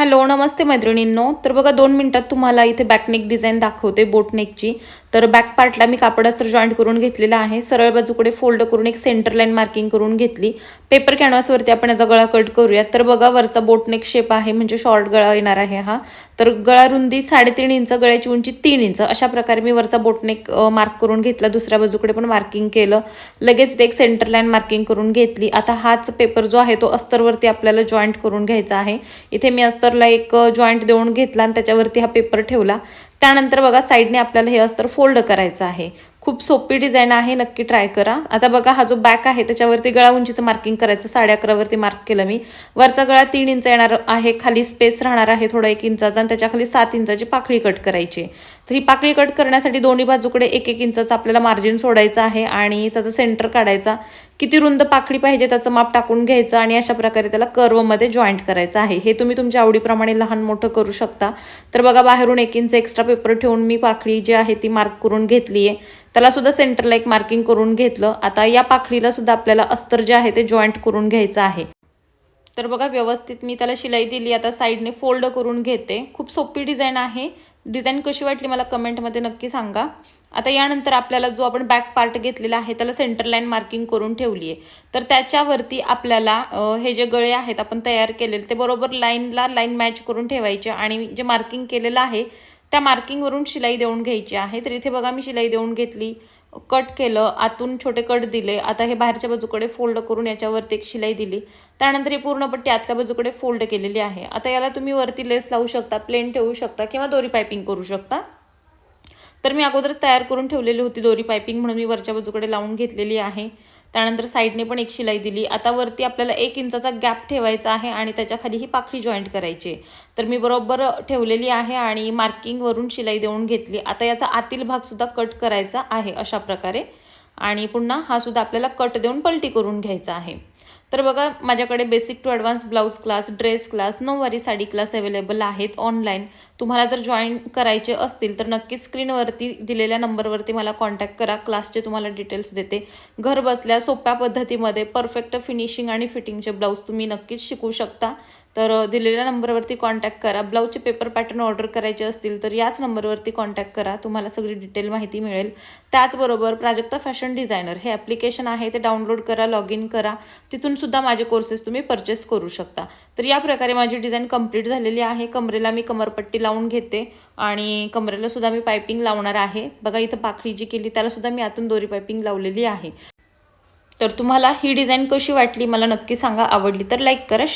Hello नमस्ते मैत्रिणींनो। तर बघा 2 मिनिटात तुम्हाला इथे बॅकनेक डिझाइन दाखवते बोटनेकची। तर बॅक पार्टला मी कापड अस्तर जॉईंट करून घेतलेला आहे। सरळ बाजूकडे फोल्ड करून एक सेंटर लाईन मार्किंग करून घेतली। पेपर कॅनव्हासवरती आपण याचा गळा कट करूया। तर बघा वरचा बोटनेक शेप आहे, म्हणजे शॉर्ट गळा येणार आहे हा। तर गळा रुंदी 3.5 इंच, गळ्याची उंची 3 इंच अशा प्रकारे मी वरचा बोटनेक मार्क करून घेतला। दुसऱ्या बाजूकडे पण मार्किंग केलं। लगेच एक सेंटर लाईन मार्किंग करून घेतली। आता हाच पेपर जो आहे तो अस्तरवरती आपल्याला जॉईंट करून घ्यायचा आहे। इथे मी अस्तरला एक जॉईंट देऊन घेतला आणि त्याच्यावरती हा पेपर ठेवला। त्यानंतर बघा साइडने आपल्याला हे अस्तर फोल्ड करायचं आहे। खूप सोपी डिझाइन आहे, नक्की ट्राय करा। आता बघा हा जो बॅक आहे त्याच्यावरती गळा उंचीचं मार्किंग करायचं। 11.5 वरती मार्क केलं मी। वरचा गळा 3 इंच येणार आहे, खाली स्पेस राहणार आहे थोडा 1 इंचाचा आणि त्याच्या खाली 7 इंचाची पाकळी कट करायची। तर ही पाकळी कट करण्यासाठी दोन्ही बाजूकडे 1-1 इंचाचं आपल्याला मार्जिन सोडायचं आहे आणि त्याचा सेंटर काढायचा। किती रुंद पाकळी पाहिजे त्याचं माप टाकून घ्यायचं आणि अशा प्रकारे त्याला कर्व मध्ये जॉईंट करायचं आहे। हे तुम्ही तुमच्या आवडीप्रमाणे लहान मोठं करू शकता। तर बघा बाहेरून 1 इंच एक्स्ट्रा पेपर ठेवून मी पाकळी जी आहे ती मार्क करून घेतली आहे। त्याला सुद्धा सेंटरला एक मार्किंग करून घेतलं। आता या पाकळीला सुद्धा आपल्याला अस्तर जे आहे ते जॉईंट करून घ्यायचं आहे। तर बघा व्यवस्थित मी त्याला शिलाई दिली। आता साइडने फोल्ड करून घेते। खूप सोपी डिझाइन आहे। डिझाइन कशी वाटली मला कमेंटमध्ये नक्की सांगा। आता यानंतर आपल्याला जो आपण बॅक पार्ट घेतलेला आहे त्याला सेंटर लाईन मार्किंग करून ठेवली आहे। तर त्याच्यावरती आपल्याला हे जे गळे आहेत आपण तयार केलेले ते बरोबर लाईन मॅच करून ठेवायचे आणि जे मार्किंग केलेलं आहे त्या मार्किंगवरून शिलाई देऊन घ्यायची आहे। तर इथे बघा मी शिलाई देऊन घेतली, कट केलं, आतून छोटे कट दिले। आता हे बाहेरच्या बाजूकडे फोल्ड करून याच्यावरती एक शिलाई दिली। त्यानंतर ही पूर्ण पट्टी आतल्या बाजूकडे फोल्ड केलेली आहे। आता याला तुम्ही वरती लेस लावू शकता, प्लेन ठेवू शकता किंवा दोरी पाइपिंग करू शकता। तर मी अगोदरच तयार करून ठेवलेली होती दोरी पाइपिंग, म्हणून मी वरच्या बाजूकडे लावून घेतलेली आहे। त्यानंतर साइडने पण एक शिलाई दिली। आता वरती आपल्याला 1 इंचाचा गॅप ठेवायचा आहे आणि त्याच्या खाली ही पाकळी जॉईंट करायची। तर मी बरोबर ठेवलेली आहे आणि मार्किंग वरून शिलाई देऊन घेतली। आता याचा आतील भाग सुद्धा कट करायचा आहे अशा प्रकारे आणि पुन्हा हा सुद्धा आपल्याला कट देऊन पलटी करून घ्यायचा आहे। तर बघा माझ्याकडे basic to advance blouse class, dress class, नऊवारी साडी क्लास अवेलेबल आहेत ऑनलाईन। तुम्हाला जर जॉईन करायचे असतील तर नक्कीच स्क्रीनवरती दिलेल्या नंबरवरती मला कॉन्टॅक्ट करा। क्लासचे तुम्हाला डिटेल्स देते। घर बसल्या सोप्या पद्धतीमध्ये परफेक्ट फिनिशिंग आणि फिटिंगचे ब्लाऊज तुम्ही नक्कीच शिकू शकता। तर दिलेल्या नंबरवरती कॉन्टॅक्ट करा। ब्लाऊजचे पेपर पॅटर्न ऑर्डर करायचे असतील तर याच नंबरवरती कॉन्टॅक्ट करा, तुम्हाला सगळी डिटेल माहिती मिळेल। त्याचबरोबर प्राजक्ता फॅशन डिझायनर हे ॲप्लिकेशन आहे ते डाउनलोड करा, लॉग इन करा, तिथून सुद्धा माझे कोर्सेस तुम्ही परचेस करू शकता। तर या प्रकारे माझी डिझाइन कंप्लीट झालेली आहे। कमरेला मी कमरपट्टी लावून घेते आणि कमरेला सुद्धा मी पाइपिंग लावणार आहे। बघा इथं पाकळी जी केली त्याला सुद्धा मी आतून दोरी पाइपिंग लावलेली आहे। तर तुम्हाला ही डिझाइन कशी वाटली मला नक्की सांगा। आवडली तर लाईक करा।